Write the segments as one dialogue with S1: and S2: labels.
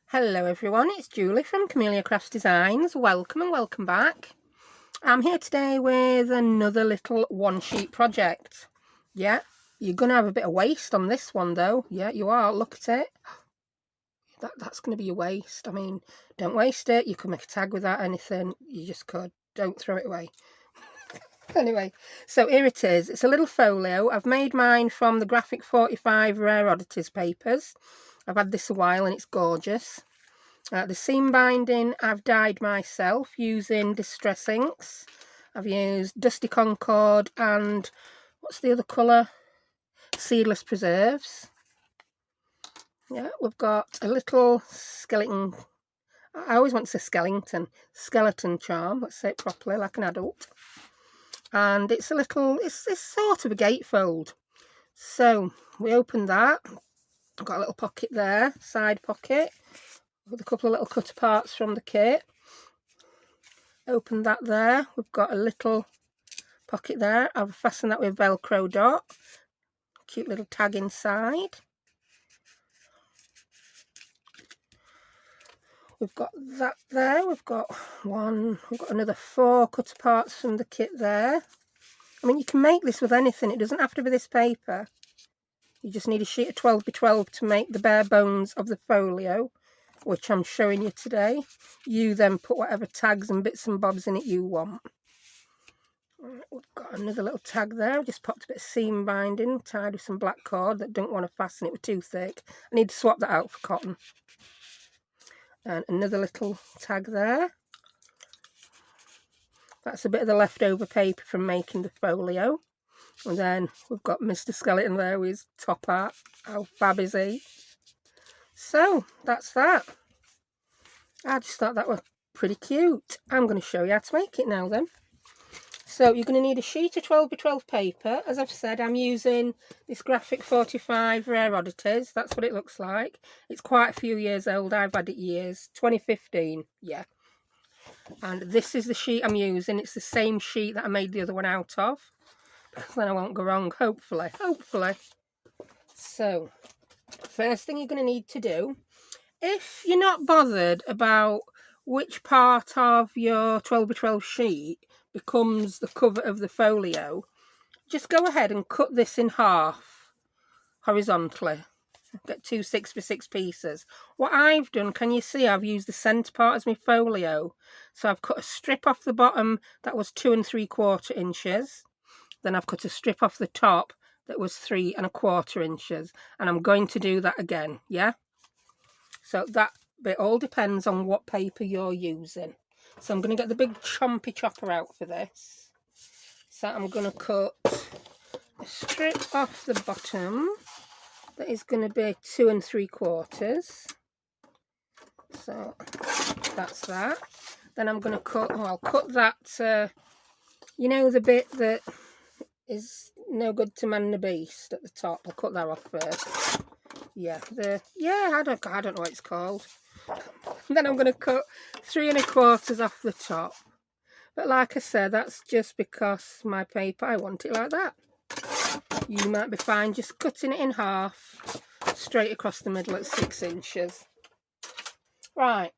S1: Hello everyone, it's Julie from Camelia Crafts Designs. Welcome and welcome back. I'm here today with another little one sheet project. Yeah, you're going to have a bit of waste on this one though. Yeah, you are. Look at it. That's going to be your waste. I mean, don't waste it. You could make a tag without anything. You just could. Don't throw it away. Anyway, so here it is. It's a little folio. I've made mine from the Graphic 45 Rare Oddities papers. I've had this a while and it's gorgeous. The seam binding I've dyed myself using Distress inks. I've used Dusty Concord and what's the other colour? Seedless Preserves. Yeah, we've got a little skeleton. I always want to say skeleton charm. Let's say it properly, like an adult. And it's a little, it's sort of a gatefold. So we open that. I've got a little pocket there, side pocket, with a couple of little cut parts from the kit. Open that there. We've got a little pocket there. I've fastened that with Velcro dot. Cute little tag inside. We've got that there. We've got another 4 cut parts from the kit there. I mean, you can make this with anything. It doesn't have to be this paper. You just need a sheet of 12x12 to make the bare bones of the folio, which I'm showing you today. You then put whatever tags and bits and bobs in it you want. We've got another little tag there. I've just popped a bit of seam binding, tied with some black cord that don't want to fasten it with too thick. I need to swap that out for cotton. And another little tag there. That's a bit of the leftover paper from making the folio. And then we've got Mr. Skeleton there with his top hat. How fab is he? So that's that. I just thought that was pretty cute. I'm going to show you how to make it now then. So you're going to need a sheet of 12x12 paper. As I've said, I'm using this Graphic 45 Rare Oddities. That's what it looks like. It's quite a few years old. I've had it years. 2015, yeah. And this is the sheet I'm using. It's the same sheet that I made the other one out of. Because then I won't go wrong, hopefully. So, first thing you're going to need to do, if you're not bothered about which part of your 12x12 sheet becomes the cover of the folio, just go ahead and cut this in half horizontally. Get 2 6x6 pieces. What I've done, can you see, I've used the centre part as my folio. So I've cut a strip off the bottom that was 2 3/4 inches. Then I've cut a strip off the top that was 3 1/4 inches. And I'm going to do that again, yeah? So that bit all depends on what paper you're using. So I'm going to get the big chompy chopper out for this. So I'm going to cut a strip off the bottom that is going to be 2 3/4. So that's that. Then I'm going to cut, I'll cut that, you know, the bit that is no good to man the beast at the top. I'll cut that off first. Yeah, I don't know what it's called. Then I'm going to cut 3 1/4 off the top. But like I said, that's just because my paper, I want it like that. You might be fine just cutting it in half, straight across the middle at 6 inches. Right.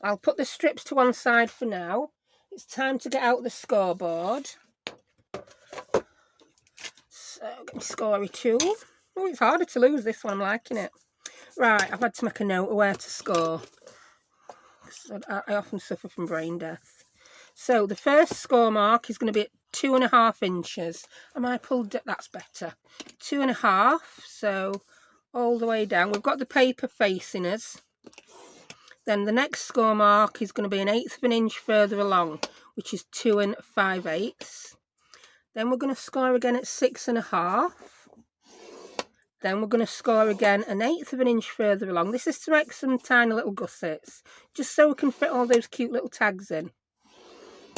S1: I'll put the strips to one side for now. It's time to get out the scoreboard. So, get my scory tool. Oh, it's harder to lose this one. I'm liking it. Right, I've had to make a note of where to score. I often suffer from brain death. So the first score mark is going to be at 2 1/2 inches. I might pull, that's better. 2 1/2, so all the way down. We've got the paper facing us. Then the next score mark is going to be 1/8 of an inch further along, which is 2 5/8. Then we're going to score again at 6 1/2. Then we're going to score again 1/8 of an inch further along. This is to make some tiny little gussets, just so we can fit all those cute little tags in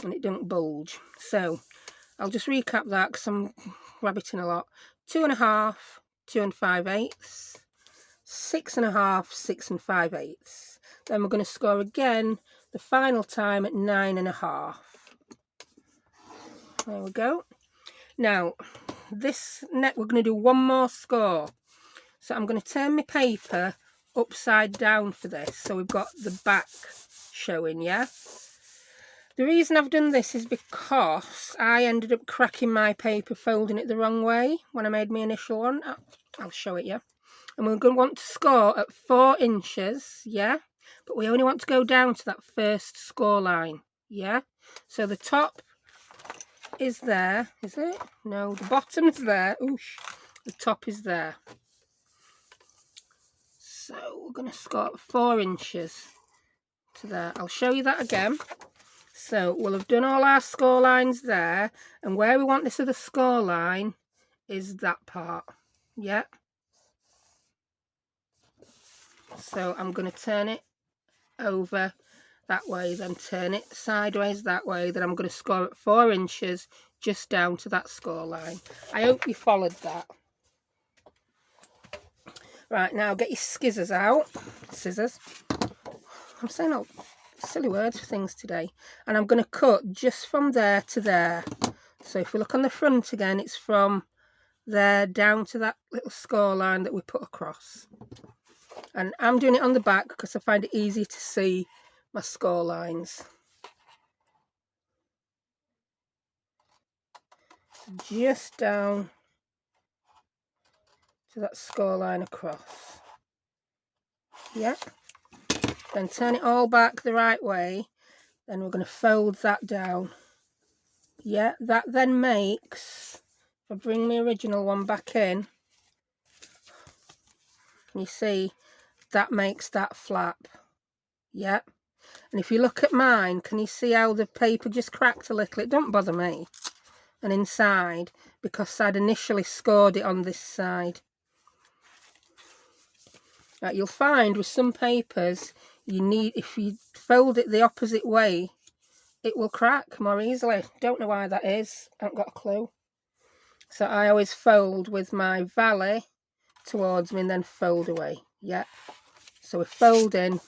S1: and it don't bulge. So I'll just recap that because I'm rabbiting a lot. 2 1/2, 2 5/8, 6 1/2, 6 5/8. Then we're going to score again the final time at 9 1/2. There we go. Now, this neck we're going to do one more score. So I'm going to turn my paper upside down for this, so we've got the back showing, yeah? The reason I've done this is because I ended up cracking my paper folding it the wrong way when I made my initial one. I'll show it you. And we're going to want to score at 4 inches, yeah? But we only want to go down to that first score line, yeah? So the top is there, is it? No, the bottom's there. Oosh. The top is there. So we're going to score at 4 inches to there. I'll show you that again. So we'll have done all our score lines there, and where we want this other score line is that part, yeah? So I'm going to turn it over that way, then turn it sideways that way, then I'm going to score at 4 inches just down to that score line. I hope you followed that. Right, now get your scissors out. Scissors. I'm saying all silly words for things today. And I'm going to cut just from there to there. So if we look on the front again, it's from there down to that little score line that we put across. And I'm doing it on the back because I find it easy to see my score lines. Just down to that score line across. Yeah. Then turn it all back the right way. Then we're going to fold that down. Yeah, that then makes, if I bring my original one back in, you see, that makes that flap. Yeah. And if you look at mine, can you see how the paper just cracked a little? It don't bother me. And inside, because I'd initially scored it on this side. Right, you'll find with some papers, if you fold it the opposite way, it will crack more easily. Don't know why that is. I haven't got a clue. So I always fold with my valley towards me and then fold away. Yeah. So we're folding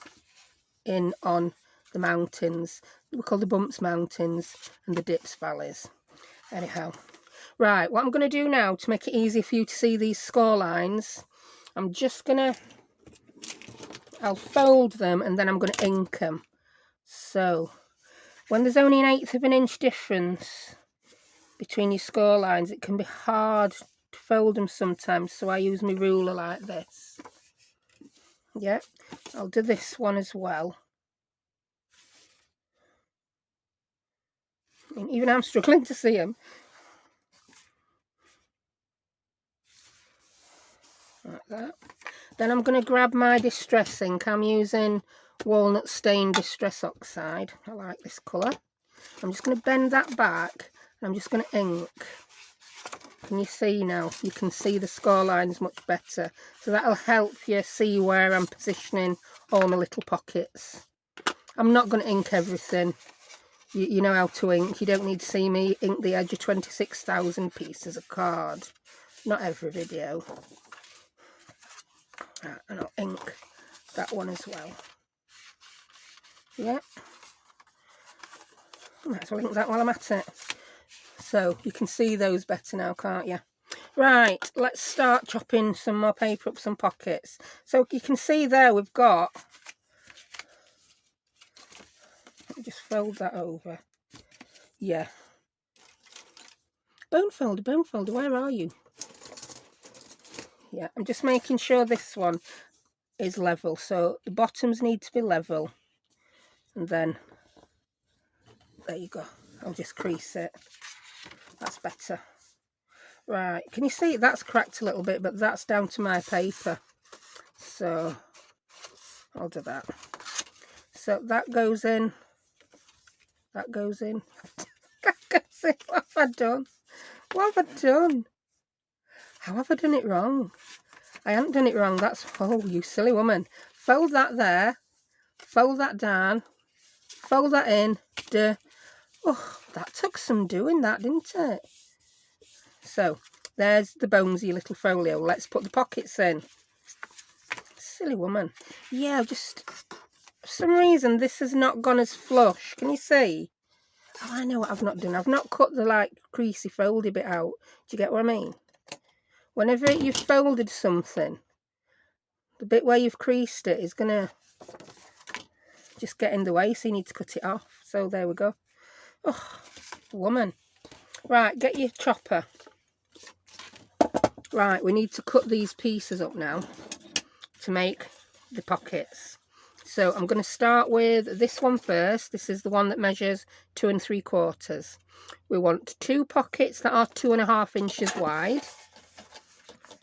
S1: in on the mountains. We call the bumps mountains and the dips valleys. Anyhow. Right, what I'm going to do now to make it easy for you to see these score lines, I'm just going to, I'll fold them and then I'm going to ink them. So when there's only 1/8 of an inch difference between your score lines, it can be hard to fold them sometimes, so I use my ruler like this. Yeah, I'll do this one as well. I mean, even I'm struggling to see them. Like that. Then I'm going to grab my distress ink. I'm using walnut stain distress oxide. I like this colour. I'm just going to bend that back and I'm just going to ink. Can you see now? You can see the score lines much better. So that'll help you see where I'm positioning all my little pockets. I'm not going to ink everything. You know how to ink. You don't need to see me ink the edge of 26,000 pieces of card. Not every video. Right, and I'll ink that one as well. Yeah. Might as well ink that while I'm at it. So you can see those better now, can't you? Right, let's start chopping some more paper up some pockets. So you can see there we've got, let me just fold that over. Yeah. Bone folder, where are you? Yeah, I'm just making sure this one is level. So the bottoms need to be level. And then, there you go. I'll just crease it. That's better. Right, can you see that's cracked a little bit, but that's down to my paper. So I'll do that. So that goes in. That goes in. That goes in. What have I done? What have I done? How have I done it wrong? I haven't done it wrong. That's, oh, you silly woman. Fold that there. Fold that down. Fold that in. Duh. Oh, that took some doing, that, didn't it? So there's the bonesy little folio. Let's put the pockets in. Silly woman. Yeah, just for some reason this has not gone as flush. Can you see? Oh, I know what I've not done. I've not cut the like creasy foldy bit out. Do you get what I mean? Whenever you've folded something, the bit where you've creased it is going to just get in the way, so you need to cut it off. So there we go. Oh, woman. Right, get your chopper. Right, we need to cut these pieces up now to make the pockets. So I'm going to start with this one first. This is the one that measures 2 3/4. We want 2 pockets that are 2.5 inches wide.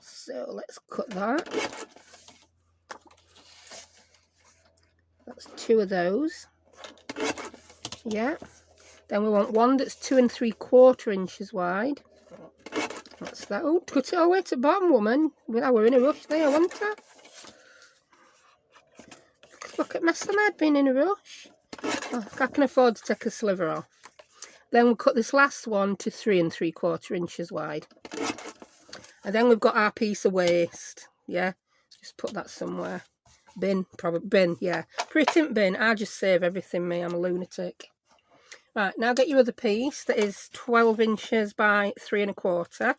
S1: So let's cut that. That's 2 of those. Yeah. Then we want one that's 2 3/4 inches wide. That's that. Oh, cut it all the way to the bottom, woman. Well, we're in a rush there, wasn't I? Look at my head being in a rush. Oh, I can afford to take a sliver off. Then we'll cut this last one to 3 3/4 inches wide. And then we've got our piece of waste. Yeah, just put that somewhere. Bin, probably bin, yeah. Pretty bin. I just save everything, me. I'm a lunatic. Right, now get your other piece that is 12 inches by 3 1/4.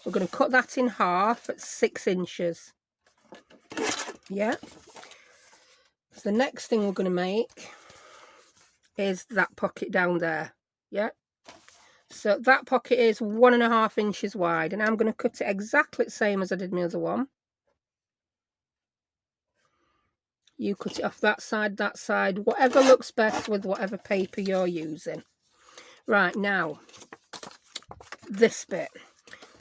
S1: We're going to cut that in half at 6 inches. Yeah. So the next thing we're going to make is that pocket down there. Yeah. So that pocket is 1.5 inches wide, and I'm going to cut it exactly the same as I did my other one. You cut it off that side, whatever looks best with whatever paper you're using. Right, now, this bit.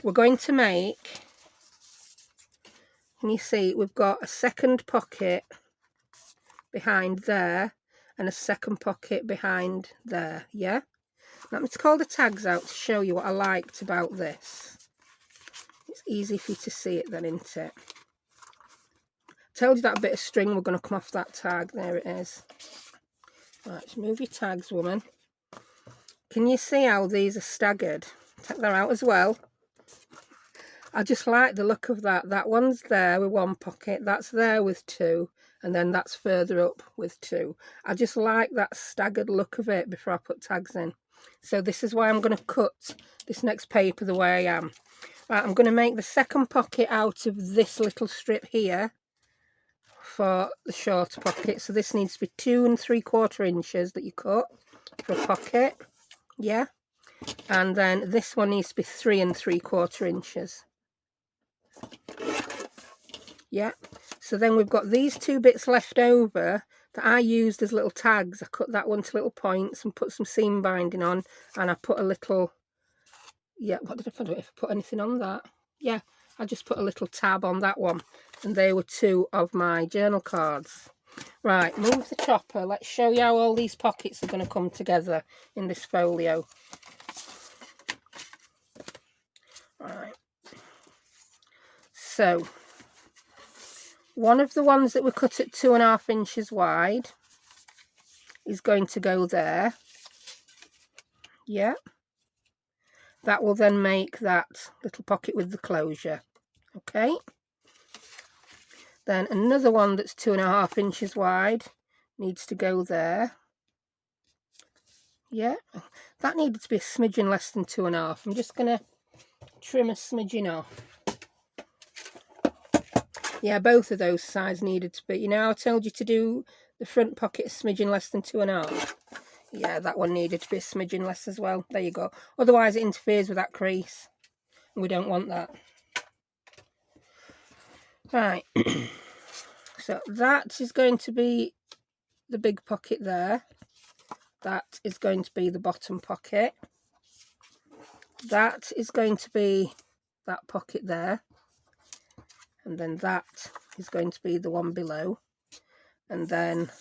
S1: We're going to make, can you see, we've got a second pocket behind there and a second pocket behind there, yeah? Let me call the tags out to show you what I liked about this. It's easy for you to see it then, isn't it? Told you that a bit of string were going to come off that tag. There it is. Right, just move your tags, woman. Can you see how these are staggered? Take that out as well. I just like the look of that. That one's there with 1 pocket. That's there with 2. And then that's further up with 2. I just like that staggered look of it before I put tags in. So this is why I'm going to cut this next paper the way I am. Right, I'm going to make the second pocket out of this little strip here for the shorter pocket. So this needs to be 2 3/4 inches that you cut for a pocket. Yeah. And then this one needs to be 3 3/4 inches. Yeah. So then we've got these 2 bits left over that I used as little tags. I cut that one to little points and put some seam binding on, and I put a little, yeah, what did I put? If I put anything on that? Yeah, I just put a little tab on that one, and they were 2 of my journal cards. Right, move the chopper. Let's show you how all these pockets are going to come together in this folio. Right. So, one of the ones that were cut at 2.5 inches wide is going to go there. Yeah. That will then make that little pocket with the closure. Okay. Then another one that's 2.5 inches wide needs to go there. Yeah. That needed to be a smidgen less than 2.5. I'm just going to trim a smidgen off. Yeah, both of those sides needed to be. You know, I told you to do the front pocket a smidgen less than 2.5. Yeah, that one needed to be a smidgen less as well. There you go. Otherwise, it interferes with that crease. And we don't want that. Right. So that is going to be the big pocket there. That is going to be the bottom pocket. That is going to be that pocket there. And then that is going to be the one below. And then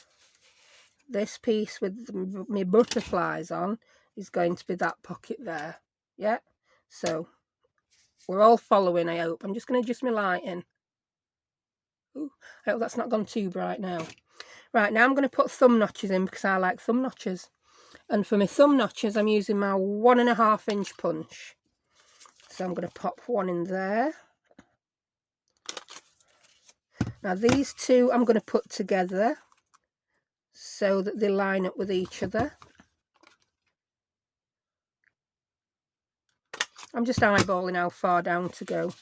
S1: this piece with my butterflies on is going to be that pocket there. Yeah. So we're all following, I hope. I'm just going to adjust my lighting. Ooh, I hope that's not gone too bright now. Right, now I'm going to put thumb notches in because I like thumb notches. And for my thumb notches, I'm using my 1.5 inch punch. So I'm going to pop one in there. Now these 2 I'm going to put together so that they line up with each other. I'm just eyeballing how far down to go.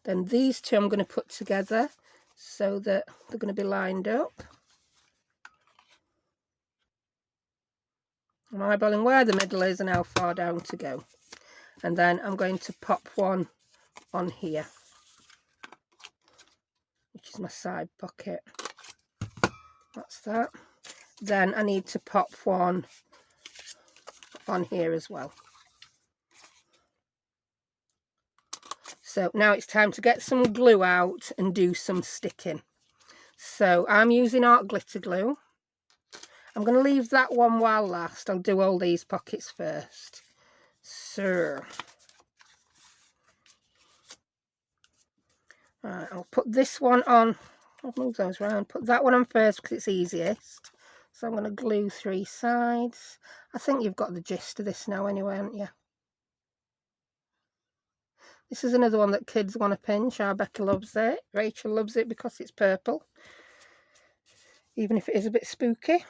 S1: Then these 2 I'm going to put together so that they're going to be lined up. I'm eyeballing where the middle is and how far down to go. And then I'm going to pop one on here, which is my side pocket. That's that. Then I need to pop one on here as well. So now it's time to get some glue out and do some sticking. So I'm using art glitter glue. I'm going to leave that one while last. I'll do all these pockets first. So right, I'll put this one on. I'll move those around. Put that one on first because it's easiest. So I'm going to glue 3 sides. I think you've got the gist of this now anyway, haven't you? This is another one that kids want to pinch. Our Becca loves it. Rachel loves it because it's purple, even if it is a bit spooky.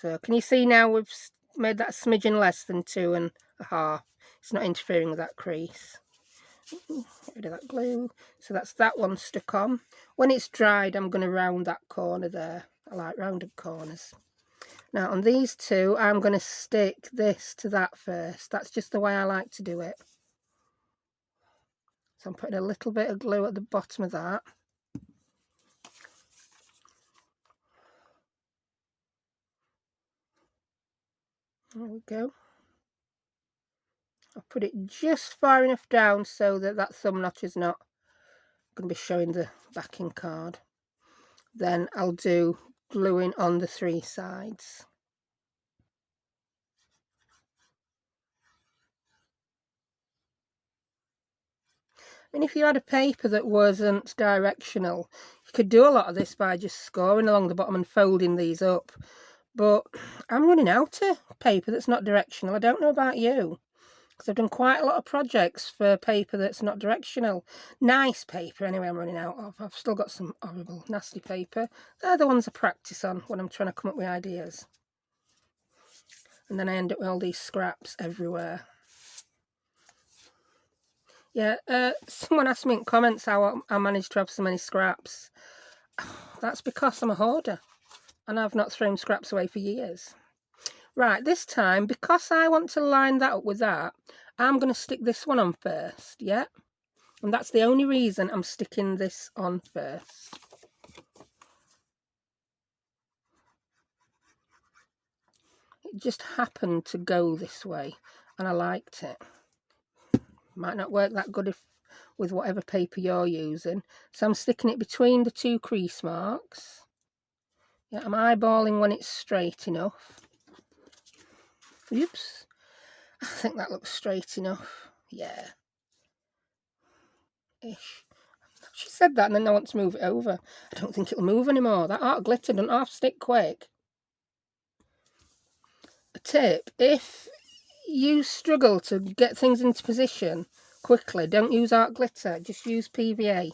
S1: So can you see now we've made that smidgen less than 2.5. It's not interfering with that crease. Get rid of that glue. So that's that one stuck on. When it's dried, I'm going to round that corner there. I like rounded corners. Now on these two, I'm going to stick this to that first. That's just the way I like to do it. So I'm putting a little bit of glue at the bottom of that. There we go. I'll put it just far enough down so that that thumb notch is not going to be showing the backing card. Then I'll do gluing on the 3 sides. And if you had a paper that wasn't directional, you could do a lot of this by just scoring along the bottom and folding these up. But I'm running out of paper that's not directional. I don't know about you, because I've done quite a lot of projects for paper that's not directional. Nice paper, anyway, I'm running out of. I've still got some horrible, nasty paper. They're the ones I practice on when I'm trying to come up with ideas. And then I end up with all these scraps everywhere. Yeah, someone asked me in comments how I managed to have so many scraps. That's because I'm a hoarder and I've not thrown scraps away for years. Right, this time, because I want to line that up with that, I'm going to stick this one on first, yeah? And that's the only reason I'm sticking this on first. It just happened to go this way and I liked it. Might not work that good with whatever paper you're using. So I'm sticking it between the 2 crease marks. Yeah, I'm eyeballing when it's straight enough. Oops. I think that looks straight enough. Yeah. Ish. She said that and then I want to move it over. I don't think it'll move anymore. That art glitter doesn't half stick quick. A tip, if you struggle to get things into position quickly, don't use art glitter, just use PVA.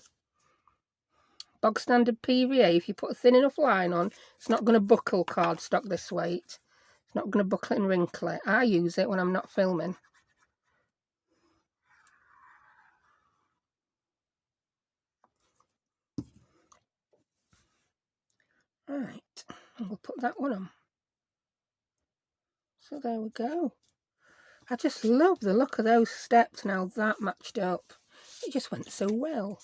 S1: Bog standard PVA, if you put a thin enough line on, it's not going to buckle cardstock this weight. It's not going to buckle it and wrinkle it. I use it when I'm not filming. Right, and we'll put that one on. So there we go. I just love the look of those steps now that matched up. It just went so well.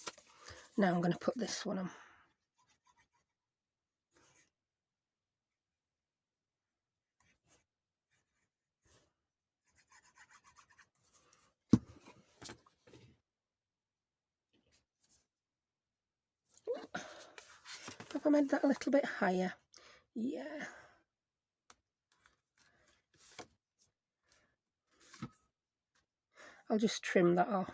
S1: Now I'm going to put this one on. Have I made that a little bit higher? Yeah. I'll just trim that off.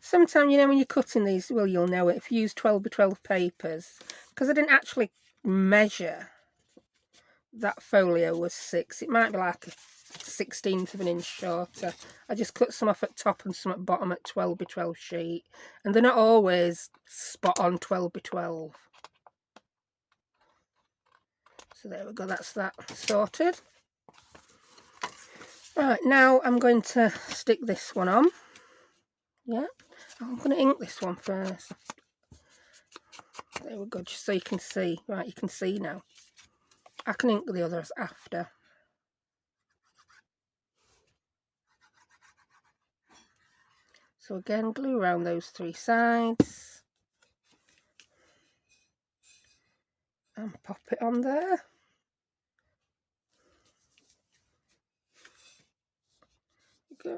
S1: Sometimes, you know, when you're cutting these, well, you'll know it, if you use 12 by 12 papers, because I didn't actually measure that folio was 6, it might be like a 1/16 of an inch shorter. I just cut some off at top and some at bottom at 12 by 12 sheet, and they're not always spot on 12 by 12. So there we go, that's that sorted. Right, now I'm going to stick this one on. Yeah, I'm going to ink this one first. There we go, just so you can see. Right, you can see now. I can ink the others after. So again, glue around those 3 sides. And pop it on there. Go.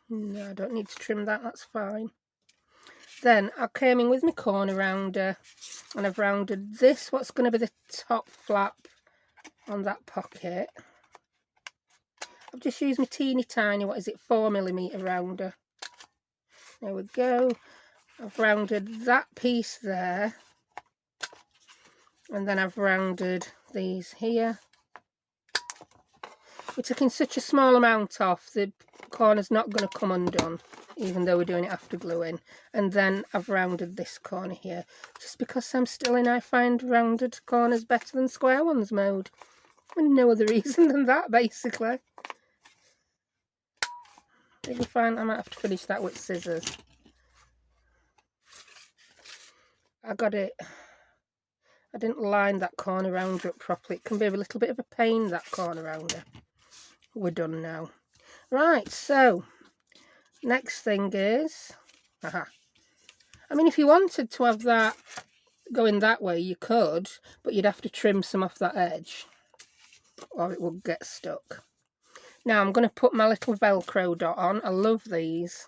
S1: No, I don't need to trim that, that's fine. Then I came in with my corner rounder and I've rounded this, what's going to be the top flap on that pocket. I've just used my teeny tiny, 4mm rounder. There we go. I've rounded that piece there. And then I've rounded these here. We're taking such a small amount off, the corner's not going to come undone, even though we're doing it after gluing. And then I've rounded this corner here, just because I'm still in I find rounded corners better than square ones mode. And no other reason than that, basically. It'll be fine. I might have to finish that with scissors. I got it. I didn't line that corner rounder up properly. It can be a little bit of a pain, that corner rounder. We're done now. Right, so next thing is, I mean, if you wanted to have that going that way, you could, but you'd have to trim some off that edge, or it would get stuck. Now I'm going to put my little Velcro dot on. I love these.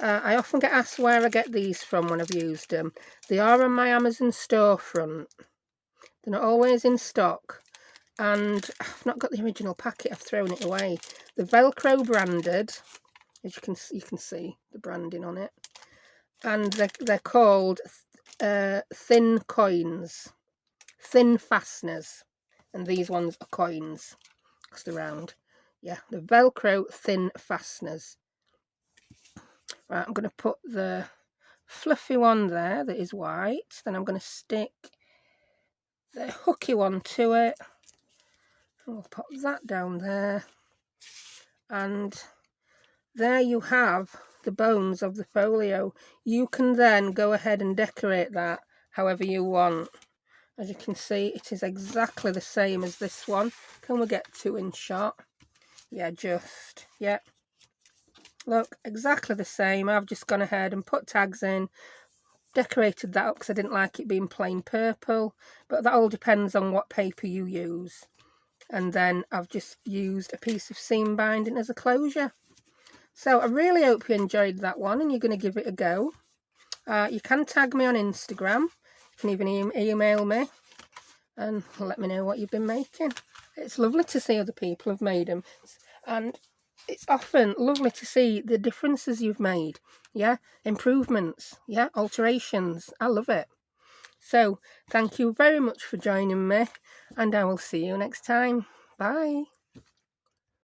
S1: I often get asked where I get these from when I've used them. They are on my Amazon storefront. They're not always in stock. And I've not got the original packet, I've thrown it away. The Velcro branded, as you can see the branding on it. And they're called thin coins, thin fasteners. And these ones are coins, because they're round. Yeah, the Velcro thin fasteners. Right, I'm going to put the fluffy one there that is white. Then I'm going to stick the hooky one to it. And we'll pop that down there. And there you have the bones of the folio. You can then go ahead and decorate that however you want. As you can see, it is exactly the same as this one. Can we get 2 in shot? Yeah, just, yeah. Look, exactly the same. I've just gone ahead and put tags in, decorated that up because I didn't like it being plain purple, but that all depends on what paper you use. And then I've just used a piece of seam binding as a closure. So I really hope you enjoyed that one and you're going to give it a go. You can tag me on Instagram. You can even email me and let me know what you've been making. It's lovely to see other people have made them. And it's often lovely to see the differences you've made. Yeah, improvements. Yeah, alterations. I love it. So thank you very much for joining me and I will see you next time. Bye.